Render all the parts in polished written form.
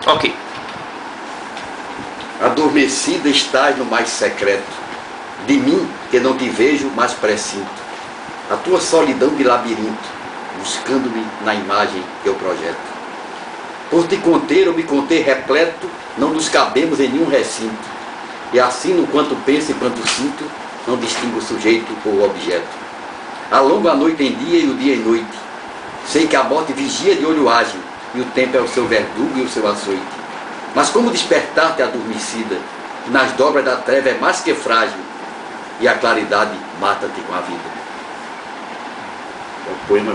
Ok. Adormecida estás no mais secreto, de mim que não te vejo, mas presinto a tua solidão de labirinto, buscando-me na imagem que eu projeto. Por te conter ou me conter repleto, não nos cabemos em nenhum recinto, e assim no quanto penso e quanto sinto, não distingo o sujeito ou o objeto. Alongo a noite em dia e o dia em noite, sei que a morte vigia de olho ágil, e o tempo é o seu verdugo e o seu açoite. Mas como despertar-te adormecida, nas dobras da treva é mais que frágil, e a claridade mata-te com a vida. É o poema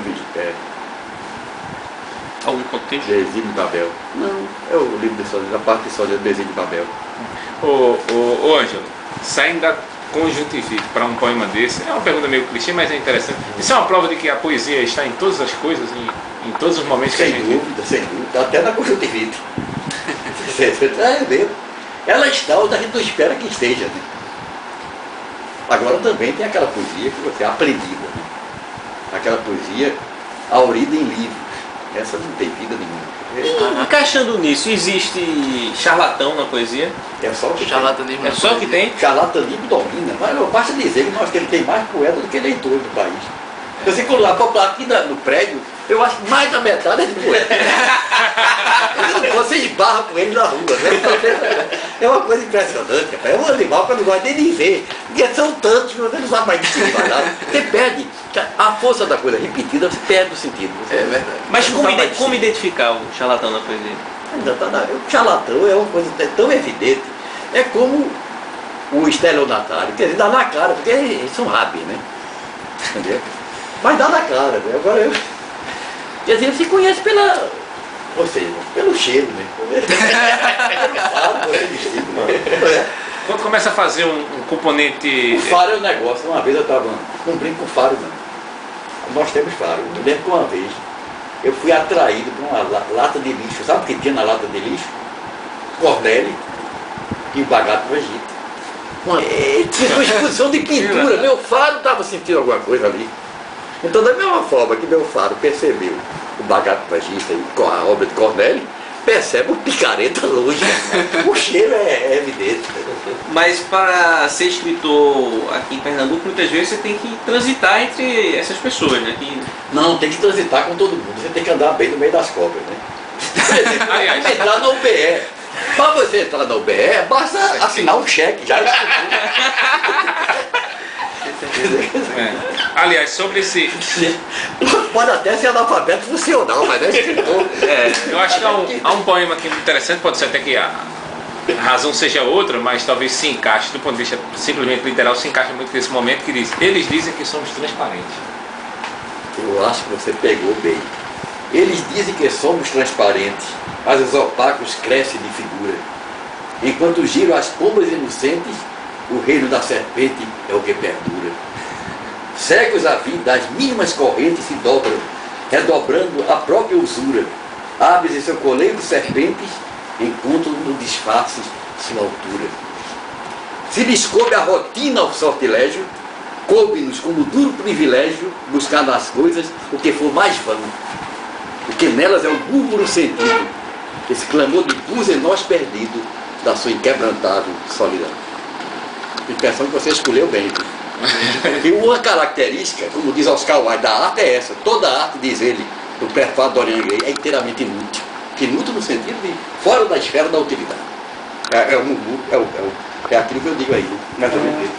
Algum contexto? de Exílio de Babel. Não, é o livro de Sócrates, a parte de Sócrates do Exílio de Babel. Ô Ângelo, saindo da conjuntivite para um poema desse, é uma pergunta meio clichê, mas é interessante. Isso é uma prova de que a poesia está em todas as coisas, em todos os momentos que a gente... Sem dúvida, até na conjuntivite. É mesmo. Ela está onde a gente não espera que esteja, né? Agora também tem aquela poesia que você é aprendida, né? Aquela poesia aurida em livros. Essa não tem vida nenhuma. Encaixando nisso, existe charlatão na poesia? É só o que Charlatanismo. É só o que tem? Charlatanismo domina. Mas basta dizer que nós temos mais poeta do que leitores do país. Você colocar aqui no prédio, eu acho que mais da metade é de poeta. Você esbarra com ele na rua. Né? É uma coisa impressionante. É um animal que eu não gosto nem de ver. Porque são tantos que você não sabe mais distinguir. Você perde a força da coisa repetida, você perde o sentido. É verdade. Mas como identificar o charlatão na poesia? O charlatão é uma coisa tão evidente. É como o estelionatário. Quer dizer, dá na cara, porque eles são hábeis, né? Entendeu? Mas dá na cara, né? Agora eu... Quer dizer, se conhece ou seja, pelo cheiro, né? Pelo faro, pelo vestido, né? Quando começa a fazer um componente... O faro é um negócio. Uma vez eu estava... Não brinco com faro, não. Nós temos faro. Eu lembro que uma vez eu fui atraído por uma lata de lixo. Sabe o que tinha na lata de lixo? Cornélio e o bagato do Egito. Tinha uma exposição de pintura. Meu faro estava sentindo alguma coisa ali. Então, da mesma forma que meu faro percebeu o bagato vagista e a obra de Cornélio, percebe o picareta longe. O cheiro é evidente. Mas para ser escritor aqui em Pernambuco, muitas vezes você tem que transitar entre essas pessoas, né? Não, tem que transitar com todo mundo. Você tem que andar bem no meio das cobras, né? Aliás, entrar na UBE. Para você entrar na UBE, basta assinar um cheque. Já Aliás, sobre esse... Pode até ser analfabeto funcional, mas não é escritor. Eu acho que há um poema aqui muito interessante, pode ser até que a razão seja outra, mas talvez se encaixe, do ponto de vista simplesmente literal, se encaixa muito nesse momento que diz: eles dizem que somos transparentes. Eu acho que você pegou bem. Eles dizem que somos transparentes, mas os opacos crescem de figura. Enquanto giram as pombas inocentes, o reino da serpente é o que perdura. Cegos à vida, as mínimas correntes se dobram, redobrando a própria usura. Aves em seu coleiro de serpentes, encontram no disfarce sua altura. Se lhes coube a rotina ao sortilégio, coube-nos como duro privilégio buscar nas coisas o que for mais vão, porque nelas é o murmuro sentido, esse clamor de bus em nós perdido da sua inquebrantável solidão. Impressão que você escolheu bem. E uma característica, como diz Oscar Wilde, da arte é essa. Toda arte, diz ele, do prefácio de Dorian Gray, é inteiramente inútil. Inútil no sentido de fora da esfera da utilidade. É aquilo que eu digo aí, né? Mais ou menos.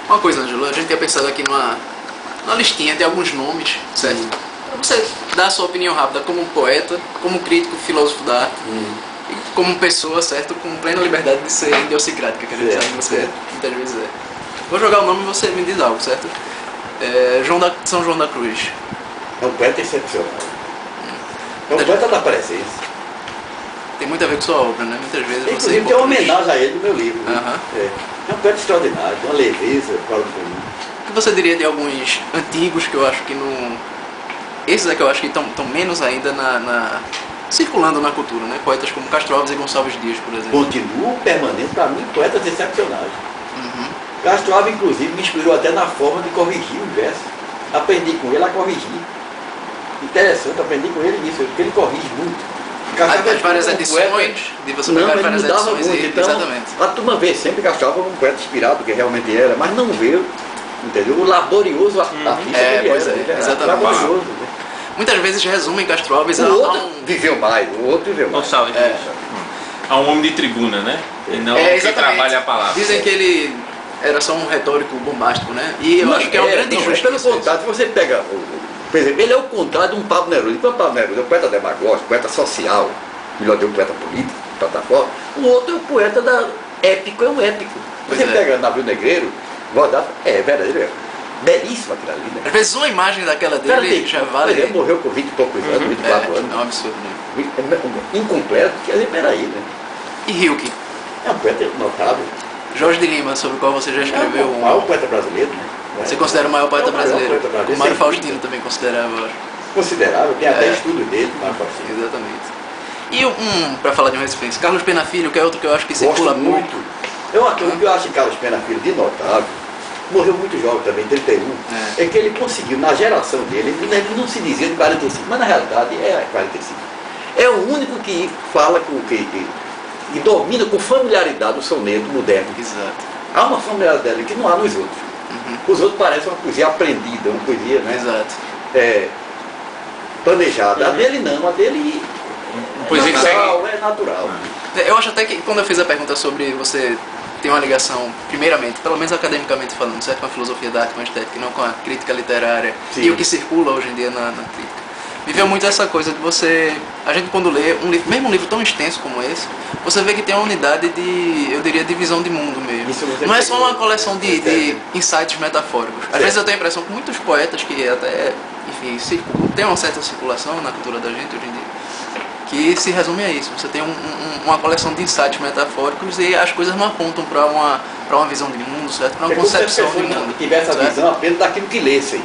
Uma coisa, Ângelo, a gente tinha pensado aqui numa listinha de alguns nomes, certo? Pra você dar a sua opinião rápida como poeta, como crítico, filósofo da arte, e como pessoa, certo? Com plena liberdade de ser idiosincrática, que a gente sabe que você muitas vezes é. Vou jogar o nome e você me diz algo, certo? São João da Cruz. É um poeta excepcional. É um poeta da presença. Tem muito a ver com sua obra, né? Muitas vezes você... Inclusive tem uma homenagem a ele no meu livro. Né? É um poeta extraordinário, uma leveza fora do comum. O que você diria de alguns antigos que eu acho que não... Esses é que eu acho que estão menos ainda circulando na cultura, né? Poetas como Castro Alves e Gonçalves Dias, por exemplo. Continuam permanentes, para mim, poetas excepcionais. Castro Alves, inclusive, me inspirou até na forma de corrigir o verso. Aprendi com ele a corrigir. Interessante, aprendi com ele nisso, porque ele corrige muito. encaixava As várias como edições, poeta. de você Não, pegar ele várias mudava edições muito. e... Então, Exatamente. a turma vê sempre que achava como um poeta inspirado, que realmente era, mas não vê, entendeu? O laborioso artista que ele pois era. é, Ele era exatamente. laborioso. Né? Muitas vezes resumem Castro Alves O a outro um... viveu mais, o outro viveu mais. Gonçalves. A um homem de tribuna, né? E não que exatamente. trabalha a palavra. Dizem que ele era só um retórico bombástico, né? E eu acho que é uma grande injustiça. Pelo contrário, se você pega, por exemplo, ele é o contrário de um Pablo Neruda. Então, o Pablo Neruda é um poeta demagógico, poeta social, melhor de um poeta político, plataforma. O outro é o poeta épico, é um épico. Você pega Navio Negreiro, é verdadeiro, belíssimo aquilo ali, né? Às vezes uma imagem daquela dele já vale... Ele morreu com 20 e poucos anos, 24 anos. É um absurdo, né? Incompleto, quer dizer, peraí, né? E Rilke? É um poeta notável. Jorge de Lima, sobre o qual você já escreveu o maior poeta brasileiro, né? Você considera o maior poeta brasileiro? Poeta O Mário Faustino também considerava, eu acho. Considerável, tem até estudo dele, Mário Faustino. Exatamente. E para falar de um recifense, Carlos Pena Filho, que é outro que eu acho que circula Gosto muito. O que eu acho que Carlos Pena Filho de notável, morreu muito jovem também, 31, é que ele conseguiu, na geração dele, ele não se dizia de 45, mas na realidade é 45. É o único que fala que domina com familiaridade o soneto moderno. Exato. Há uma familiaridade dele que não há nos outros. Os outros parecem uma poesia aprendida, uma poesia, né? Exato. Planejada. A dele não, a dele Poesia que é natural. Eu acho até que quando eu fiz a pergunta sobre você ter uma ligação, primeiramente, pelo menos academicamente falando, certo, com a filosofia da arte, com a estética, e não com a crítica literária, Sim. E o que circula hoje em dia na crítica. Me veio muito essa coisa de você... A gente quando lê um livro, mesmo um livro tão extenso como esse, você vê que tem uma unidade de, eu diria, de visão de mundo mesmo. Não é só uma coleção de insights metafóricos. Às vezes eu tenho a impressão que muitos poetas que até, enfim, tem uma certa circulação na cultura da gente hoje em dia, que se resume a isso. Você tem uma coleção de insights metafóricos e as coisas não apontam para uma visão de mundo, certo? Para uma concepção de mundo. Tivesse a visão apenas daquilo que lessem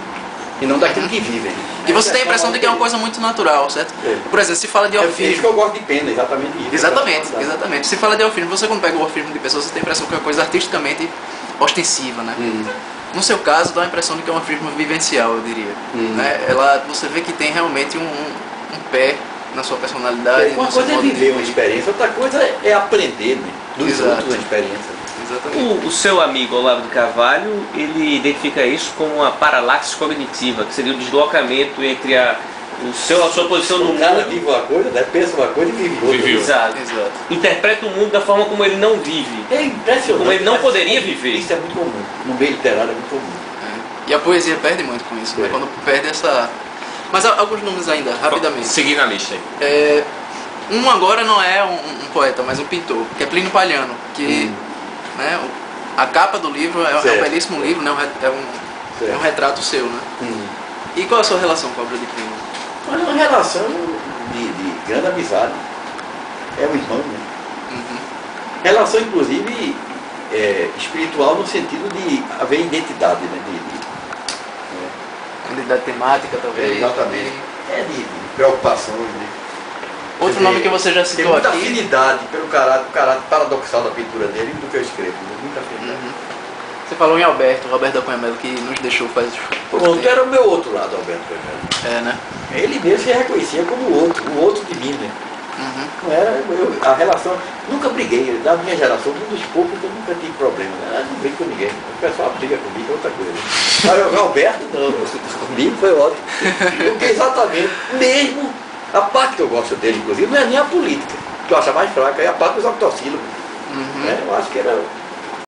e não daquilo que vivem. E você tem a impressão de que é uma coisa muito natural, certo? Por exemplo, se fala de orfismo... É isso que eu gosto de Pena, exatamente isso. Exatamente. Se fala de orfismo, você quando pega o orfismo de pessoas, você tem a impressão que é uma coisa artisticamente ostensiva, né? No seu caso, dá a impressão de que é um orfismo vivencial, eu diria. Né? Você vê que tem realmente um pé na sua personalidade. Uma coisa é viver uma experiência, outra coisa é aprender, né? Dos outros a experiência. Exatamente. O seu amigo Olavo de Carvalho, ele identifica isso como uma paralaxe cognitiva, que seria o deslocamento entre a sua posição no mundo. O cara vive uma coisa, né? Pensa uma coisa e vive outra. Exato. Interpreta o mundo da forma como ele não vive. É impressionante. Como ele não poderia viver. Isso é muito comum. No meio literário é muito comum. E a poesia perde muito com isso, né? Quando perde essa... Mas alguns nomes ainda, rapidamente. Seguir na lista aí. Um agora não é um poeta, mas um pintor, que é Plínio Palhano, que né, a capa do livro é um belíssimo livro, né, é um retrato seu, né? E qual é a sua relação com a obra de Plínio? Olha, uma relação de grande amizade. É um irmão, né? Relação, inclusive, espiritual no sentido de haver identidade, né? Identidade temática, talvez. Exatamente. De preocupações, né? Outro nome que você já citou aqui. Tem muita aqui. afinidade pelo caráter paradoxal da pintura dele e do que eu escrevo. Muita afinidade. Você falou em Roberto da Cunha Mello, que nos deixou faz pouco tempo. Era o meu outro lado, Alberto Cunha Mello. Né? Ele mesmo se reconhecia como o outro de mim, né? Não era, a relação, nunca briguei, da minha geração, um dos poucos que eu nunca tive problema. Eu não brigo com ninguém, o pessoal briga comigo, é outra coisa. Mas o Alberto não, comigo foi ótimo. Porque exatamente, mesmo a parte que eu gosto dele, inclusive, não é nem a política, que eu acho mais fraca, é a parte dos octossílabos. Eu acho que era